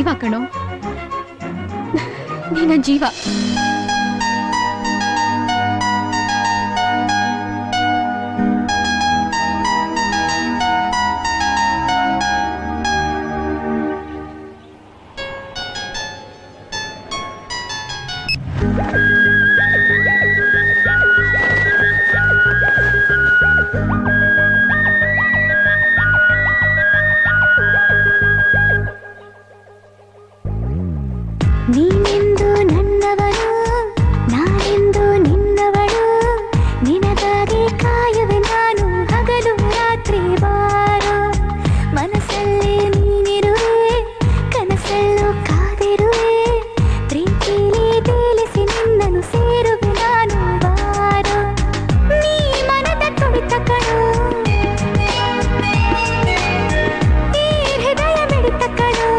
ಜೀವ ಕಣೋ, ನೀನ ಜೀವ. ನೀನೆಂದು ನನ್ನವಳು, ನಾನೆಂದು ನಿನ್ನವಳು, ನಿನಗಾಗಿ ಕಾಯುವೆ ನಾನು ಹಗಲು ರಾತ್ರಿ ಬಾರೋ. ಮನಸ್ಸಲ್ಲಿ ನೀನಿರುವೆ, ಕನಸಲ್ಲೂ ಕಾದಿರುವೆ, ಪ್ರೀತಿಲಿ ತೇಲಿಸಿ ನಿನ್ನನ್ನು ಸೇರುವೆ ನಾನು ಬಾರೋ. ನೀ ಮನದ ತುಡಿತ ಕಣೋ, ಈ ಹೃದಯ ಮಿಡಿತ ಕಣೋ,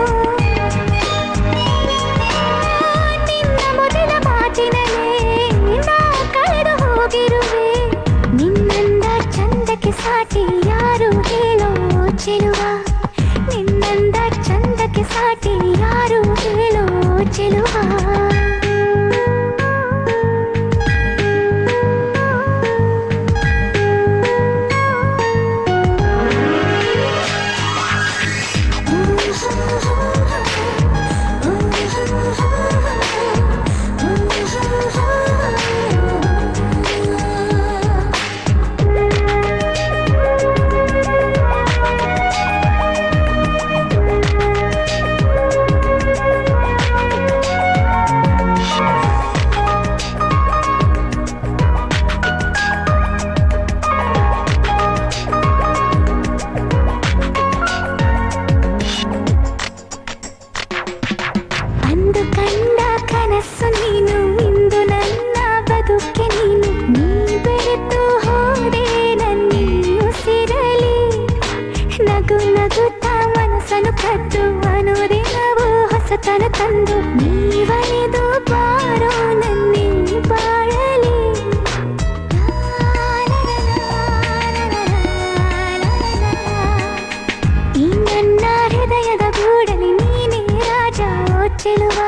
ನಿನ್ನಂದ ಚಂದಕ್ಕೆ ಸಾಟಿ ಯಾರು ಹೇಳೋ ಚೆಲುವ, ನಿನ್ನಂದ ಚಂದಕ್ಕೆ ಸಾಟಿ ಯಾರು ಹೇಳೋ ಚೆಲುವ. ಅಂದು ಕಂಡ ಕನಸು ನೀನು, ಇಂದು ನನ್ನ ಬದುಕೆ ನೀನು, ನೀ ಬೆರೆತು ಹೋದೆ ನನ್ನಿ ಉಸಿರಲಿ. ನಗು ನಗುತ್ತಾ ಮನಸ್ಸನ್ನು ಕದ್ದು ಅನುದಿನವೂ ಹೊಸತನ ತಂದು ನೀವನೆದು ಬಾರೋ ನನ್ನಿ ಬಾಳಲಿ. ಈ ನನ್ನ ಹೃದಯದ ಗೂಡಲಿ ನೀನೇ ರಾಜ ಚೆಲುವ.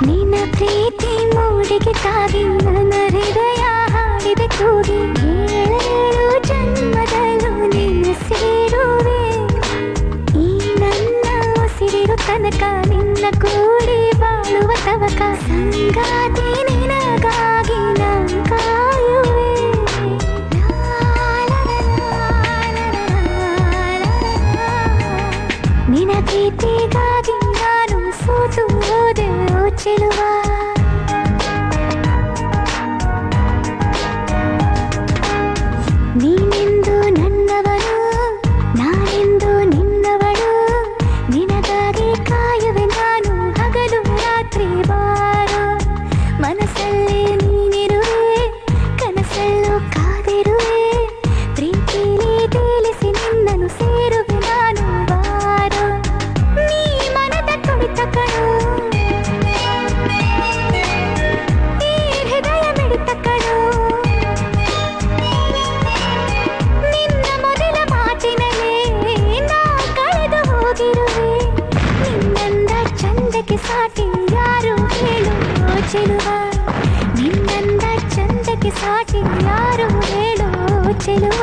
ನಿನ್ನ ಪ್ರೀತಿ ಮೂಡಿಗೆ ತಾಗಿ ನನ್ನ ಹೃದಯ ಹಾಡಿದೆ ಕೂಗಿ, ಏಳೇಳು ಜನ್ಮದಲ್ಲೂ ನಿನ್ನ ಸೇರುವೆ. ಈ ನನ್ನ ಉಸಿರಿರು ತನಕ ನಿನ್ನ ಕೂಡಿ ಬಾಳುವ ತವಕ, ಸಂಗಾತಿ ನಿನಗಾಗಿ ನಾ ಕಾಯುವೆ. ನಿನ ಪ್ರೀತಿಗಾಗಿ ನಾನು ಸೋತು ಹೋದೆ ಚೆಲುವ. ನೀನೆಂದು ನನ್ನವಳು, ನಾನೆಂದು ನಿನ್ನವಳು, ನಿನಗಾಗಿ ಕಾಯುವೆ ನಾನು ಹಗಲು ರಾತ್ರಿ ಬಾರೋ. ಮನಸ್ಸಲ್ಲಿ ನೀನಿರುವೆ, ಕನಸಲ್ಲೂ ಕಾದಿರುವೆ, ಪ್ರೀತಿಲಿ ತೇಲಿಸಿ ನಿನ್ನನ್ನು ಸೇರುವೆ ನಾನು ಬಾರೋ. ನೀ ಮನದ ತುಡಿತ ಕಣೋ, ಈ ಹೃದಯ ಮಿಡಿತ ಕಣೋ, ನಿನ್ನ ಮೊದಲ ಮಾತಿನಲ್ಲೇ ನಾ ಕಳೆದು ಹೋಗಿರುವೆ. ನಿನ್ನಂದ ಚಂದಕ್ಕೆ ಸಾಟಿ ಯಾರು ಹೇಳೋ ಚೆಲುವ, ನಿನ್ನಂದ ಚಂದಕ್ಕೆ ಸಾಟಿ ಯಾರು ಹೇಳೋ ಚೆಲುವ.